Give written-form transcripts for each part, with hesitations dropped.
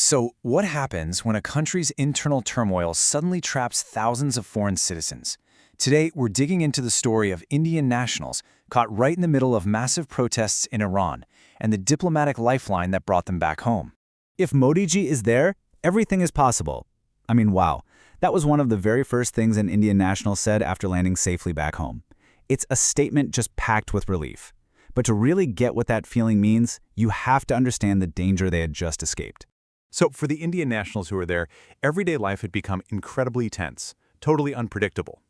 So, what happens when a country's internal turmoil suddenly traps thousands of foreign citizens? Today, we're digging into the story of Indian nationals caught right in the middle of massive protests in Iran and the diplomatic lifeline that brought them back home. If Modi ji is there, everything is possible. I mean, wow. That was one of the very first things an Indian national said after landing safely back home. It's a statement just packed with relief. But to really get what that feeling means, you have to understand the danger they had just escaped. So for the Indian nationals who were there, everyday life had become incredibly tense, totally unpredictable.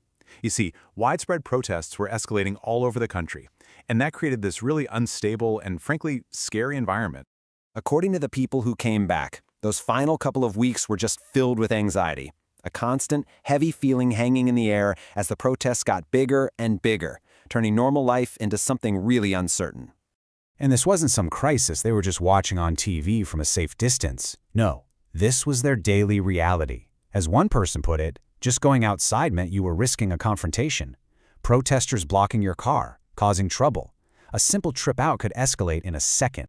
You see, widespread protests were escalating all over the country, and that created this really unstable and frankly scary environment. According to the people who came back, those final couple of weeks were just filled with anxiety, a constant, heavy feeling hanging in the air as the protests got bigger and bigger, turning normal life into something really uncertain. And this wasn't some crisis they were just watching on TV from a safe distance. No, this was their daily reality. As one person put it, just going outside meant you were risking a confrontation. Protesters blocking your car, causing trouble. A simple trip out could escalate in a second.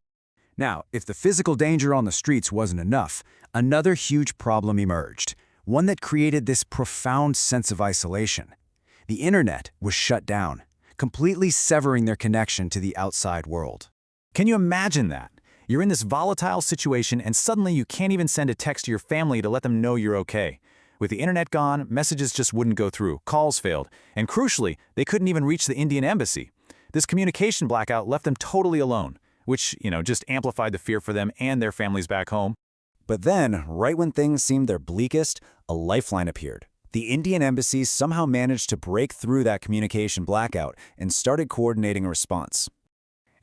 Now, if the physical danger on the streets wasn't enough, another huge problem emerged, one that created this profound sense of isolation. The internet was shut down, completely severing their connection to the outside world. Can you imagine that? You're in this volatile situation and suddenly you can't even send a text to your family to let them know you're okay. With the internet gone, messages just wouldn't go through, calls failed, and crucially, they couldn't even reach the Indian embassy. This communication blackout left them totally alone, which, just amplified the fear for them and their families back home. But then, right when things seemed their bleakest, a lifeline appeared. The Indian embassy somehow managed to break through that communication blackout and started coordinating a response.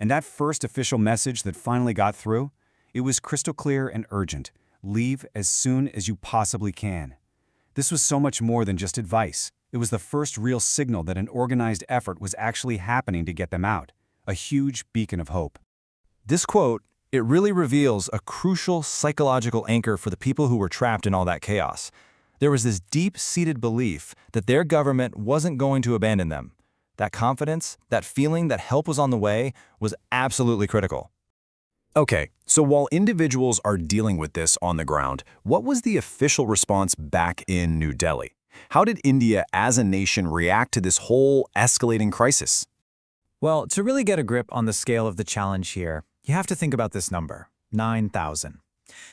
And that first official message that finally got through, it was crystal clear and urgent. Leave as soon as you possibly can. This was so much more than just advice. It was the first real signal that an organized effort was actually happening to get them out. A huge beacon of hope. This quote, it really reveals a crucial psychological anchor for the people who were trapped in all that chaos. There was this deep-seated belief that their government wasn't going to abandon them. That confidence, that feeling that help was on the way, was absolutely critical. Okay, so while individuals are dealing with this on the ground, what was the official response back in New Delhi? How did India as a nation react to this whole escalating crisis? Well, to really get a grip on the scale of the challenge here, you have to think about this number, 9,000.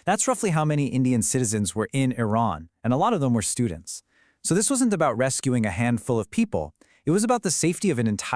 That's roughly how many Indian citizens were in Iran, and a lot of them were students. So this wasn't about rescuing a handful of people, it was about the safety of an entire